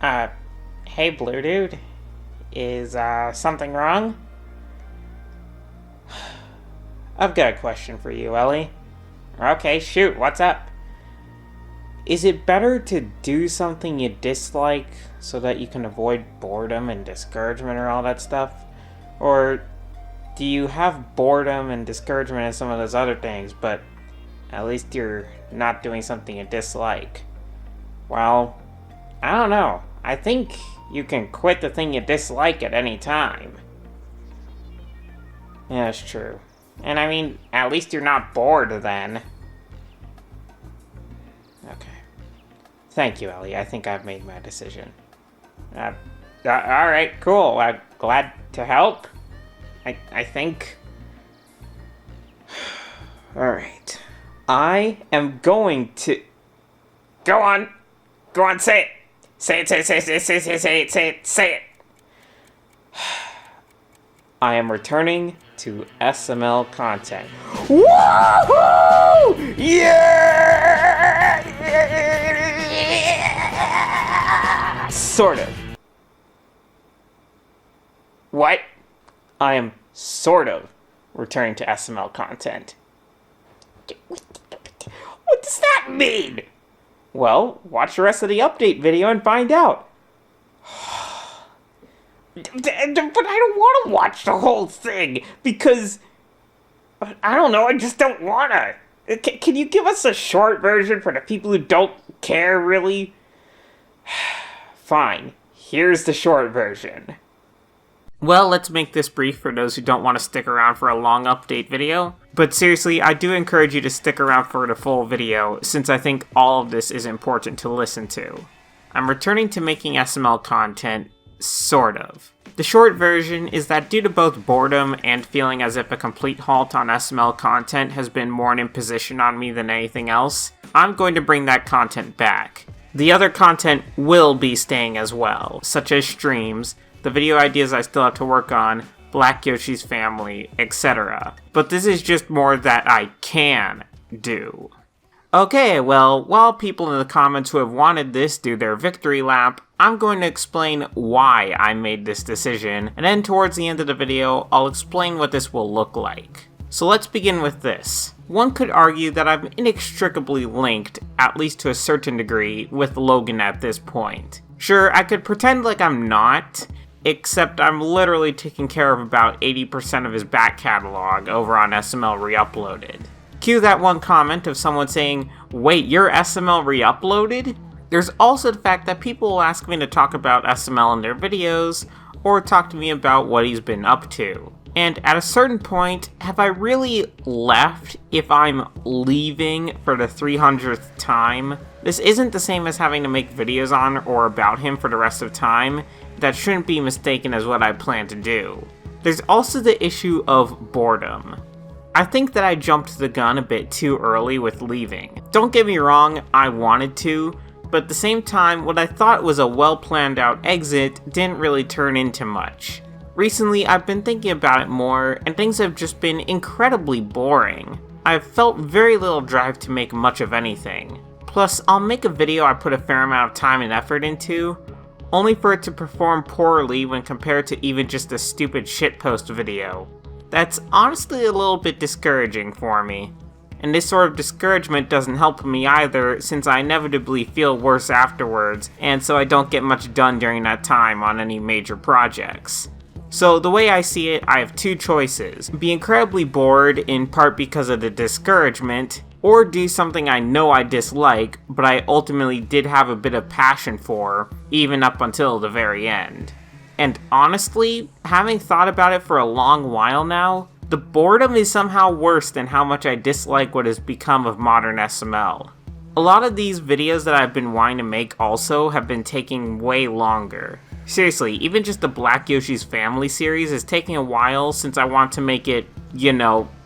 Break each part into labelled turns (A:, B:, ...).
A: Uh, hey, Blue Dude. Is, something wrong? I've got a question for you, Ellie. Okay, shoot, what's up? Is it better to do something you dislike so that you can avoid boredom and discouragement or all that stuff? Or do you have boredom and discouragement and some of those other things, but at least you're not doing something you dislike? Well, I don't know. I think you can quit the thing you dislike at any time. Yeah, that's true. And I mean, at least you're not bored then. Okay. Thank you, Ellie. I think I've made my decision. Alright, cool. I'm glad to help. I think... Alright. I am going to... Go on, say it! Say it! I am returning to SML content. Woohoo! Yeah! Sort of. What? I am sort of returning to SML content. What does that mean? Well, watch the rest of the update video and find out. But I don't want to watch the whole thing, because... I don't know, I just don't want to. Can you give us a short version for the people who don't care, really? Fine, here's the short version. Well, let's make this brief for those who don't want to stick around for a long update video. But seriously, I do encourage you to stick around for the full video, since I think all of this is important to listen to. I'm returning to making SML content, sort of. The short version is that due to both boredom and feeling as if a complete halt on SML content has been more an imposition on me than anything else, I'm going to bring that content back. The other content will be staying as well, such as streams, the video ideas I still have to work on, Black Yoshi's family, etc. But this is just more that I can do. Okay, well, while people in the comments who have wanted this do their victory lap, I'm going to explain why I made this decision, and then towards the end of the video, I'll explain what this will look like. So let's begin with this. One could argue that I'm inextricably linked, at least to a certain degree, with Logan at this point. Sure, I could pretend like I'm not, except I'm literally taking care of about 80% of his back catalog over on SML Reuploaded. Cue that one comment of someone saying, wait, you're SML Reuploaded? There's also the fact that people will ask me to talk about SML in their videos, or talk to me about what he's been up to. And at a certain point, have I really left if I'm leaving for the 300th time? This isn't the same as having to make videos on or about him for the rest of time. That shouldn't be mistaken as what I plan to do. There's also the issue of boredom. I think that I jumped the gun a bit too early with leaving. Don't get me wrong, I wanted to, but at the same time, what I thought was a well-planned out exit didn't really turn into much. Recently, I've been thinking about it more, and things have just been incredibly boring. I've felt very little drive to make much of anything. Plus, I'll make a video I put a fair amount of time and effort into, only for it to perform poorly when compared to even just a stupid shitpost video. That's honestly a little bit discouraging for me. And this sort of discouragement doesn't help me either, since I inevitably feel worse afterwards, and so I don't get much done during that time on any major projects. So the way I see it, I have two choices. Be incredibly bored, in part because of the discouragement, or do something I know I dislike, but I ultimately did have a bit of passion for, even up until the very end. And honestly, having thought about it for a long while now, the boredom is somehow worse than how much I dislike what has become of modern SML. A lot of these videos that I've been wanting to make also have been taking way longer. Seriously, even just the Black Yoshi's Family series is taking a while since I want to make it,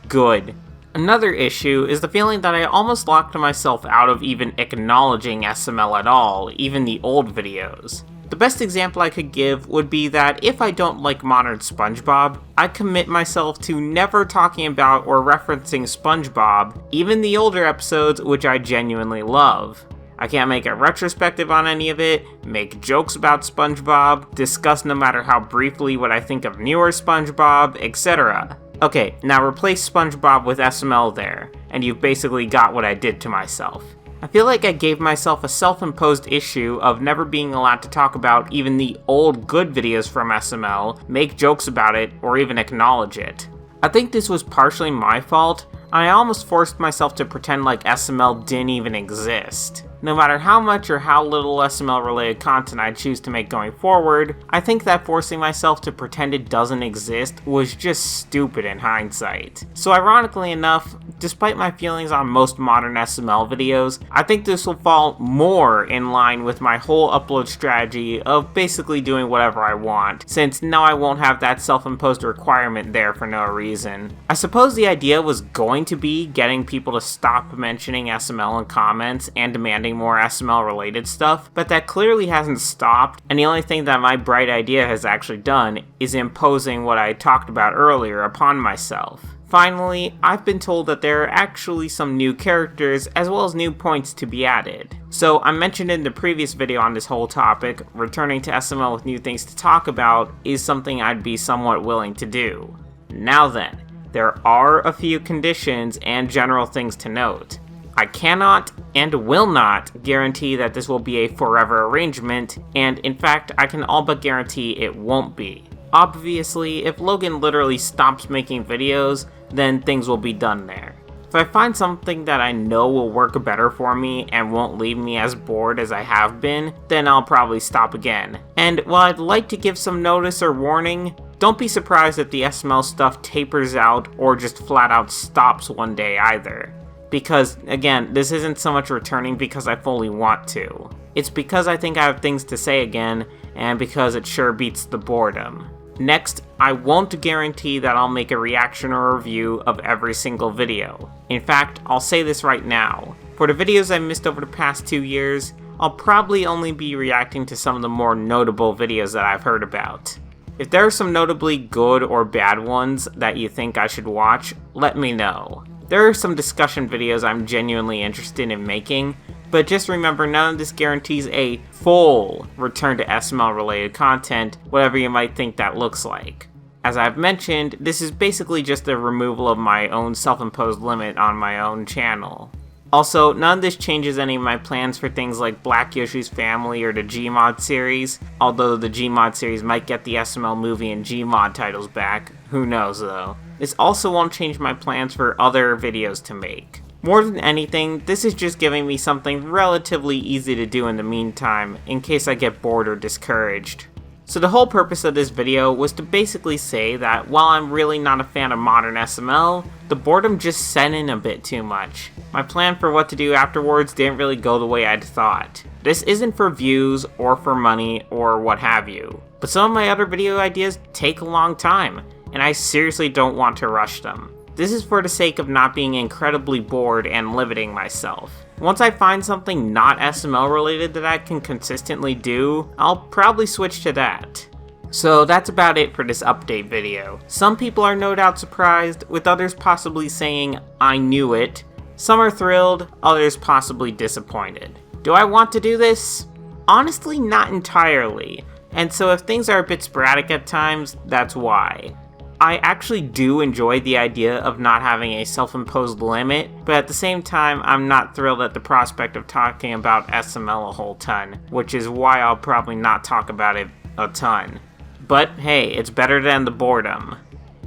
A: good. Another issue is the feeling that I almost locked myself out of even acknowledging SML at all, even the old videos. The best example I could give would be that if I don't like modern SpongeBob, I commit myself to never talking about or referencing SpongeBob, even the older episodes which I genuinely love. I can't make a retrospective on any of it, make jokes about SpongeBob, discuss no matter how briefly what I think of newer SpongeBob, etc. Okay, now replace SpongeBob with SML there, and you've basically got what I did to myself. I feel like I gave myself a self-imposed issue of never being allowed to talk about even the old good videos from SML, make jokes about it, or even acknowledge it. I think this was partially my fault, and I almost forced myself to pretend like SML didn't even exist. No matter how much or how little SML related content I choose to make going forward, I think that forcing myself to pretend it doesn't exist was just stupid in hindsight. So ironically enough, despite my feelings on most modern SML videos, I think this will fall more in line with my whole upload strategy of basically doing whatever I want, since now I won't have that self-imposed requirement there for no reason. I suppose the idea was going to be getting people to stop mentioning SML in comments and demanding more SML related stuff, but that clearly hasn't stopped, and the only thing that my bright idea has actually done is imposing what I talked about earlier upon myself. Finally, I've been told that there are actually some new characters as well as new points to be added. So I mentioned in the previous video on this whole topic, returning to SML with new things to talk about is something I'd be somewhat willing to do. Now then, there are a few conditions and general things to note. I cannot and will not guarantee that this will be a forever arrangement, and in fact, I can all but guarantee it won't be. Obviously, if Logan literally stops making videos, then things will be done there. If I find something that I know will work better for me and won't leave me as bored as I have been, then I'll probably stop again. And while I'd like to give some notice or warning, don't be surprised if the SML stuff tapers out or just flat out stops one day either. Because, again, this isn't so much returning because I fully want to. It's because I think I have things to say again, and because it sure beats the boredom. Next, I won't guarantee that I'll make a reaction or review of every single video. In fact, I'll say this right now. For the videos I missed over the past 2 years, I'll probably only be reacting to some of the more notable videos that I've heard about. If there are some notably good or bad ones that you think I should watch, let me know. There are some discussion videos I'm genuinely interested in making, but just remember none of this guarantees a full return to SML related content, whatever you might think that looks like. As I've mentioned, this is basically just a removal of my own self-imposed limit on my own channel. Also, none of this changes any of my plans for things like Black Yoshi's Family or the Gmod series, although the Gmod series might get the SML movie and Gmod titles back, who knows though. This also won't change my plans for other videos to make. More than anything, this is just giving me something relatively easy to do in the meantime, in case I get bored or discouraged. So the whole purpose of this video was to basically say that while I'm really not a fan of modern SML, the boredom just set in a bit too much. My plan for what to do afterwards didn't really go the way I'd thought. This isn't for views or for money or what have you, but some of my other video ideas take a long time, and I seriously don't want to rush them. This is for the sake of not being incredibly bored and limiting myself. Once I find something not SML related that I can consistently do, I'll probably switch to that. So that's about it for this update video. Some people are no doubt surprised, with others possibly saying, I knew it. Some are thrilled, others possibly disappointed. Do I want to do this? Honestly, not entirely. And so if things are a bit sporadic at times, that's why. I actually do enjoy the idea of not having a self-imposed limit, but at the same time, I'm not thrilled at the prospect of talking about SML a whole ton, which is why I'll probably not talk about it a ton. But hey, it's better than the boredom.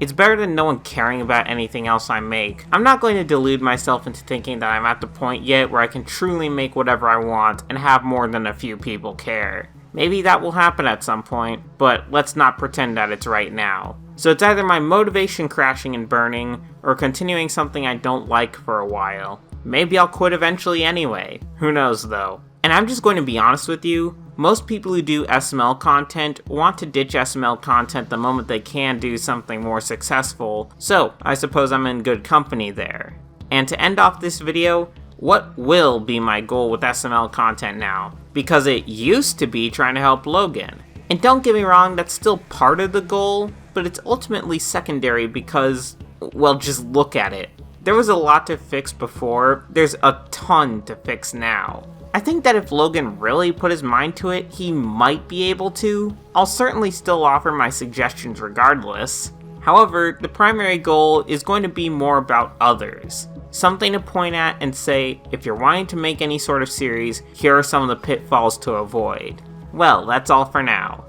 A: It's better than no one caring about anything else I make. I'm not going to delude myself into thinking that I'm at the point yet where I can truly make whatever I want and have more than a few people care. Maybe that will happen at some point, but let's not pretend that it's right now. So it's either my motivation crashing and burning, or continuing something I don't like for a while. Maybe I'll quit eventually anyway. Who knows though. And I'm just going to be honest with you, most people who do SML content want to ditch SML content the moment they can do something more successful, so I suppose I'm in good company there. And to end off this video, what will be my goal with SML content now? Because it used to be trying to help Logan. And don't get me wrong, that's still part of the goal, but it's ultimately secondary because, well, just look at it. There was a lot to fix before, there's a ton to fix now. I think that if Logan really put his mind to it, he might be able to. I'll certainly still offer my suggestions regardless. However, the primary goal is going to be more about others. Something to point at and say, if you're wanting to make any sort of series, here are some of the pitfalls to avoid. Well, that's all for now.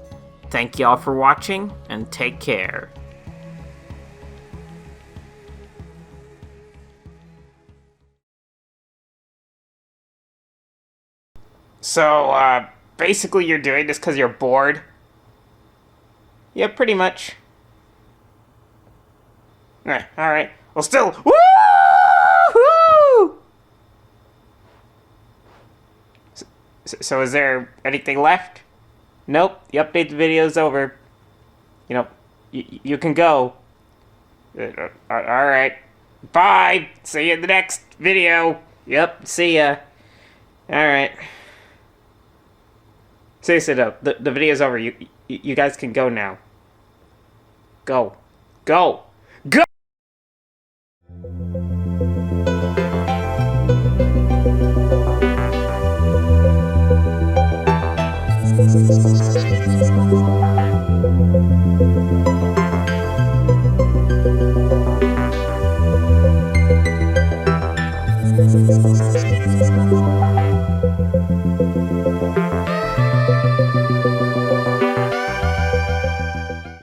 A: Thank you all for watching, and take care. So, basically you're doing this because you're bored? Yeah, pretty much. Alright. Well, still, woo! So is there anything left? Nope, the update video's over. You know, you can go. Alright. Bye! See you in the next video. Yep, see ya. Alright. Seriously though, the video's over. You guys can go now. Go. Go! Go! Thank you.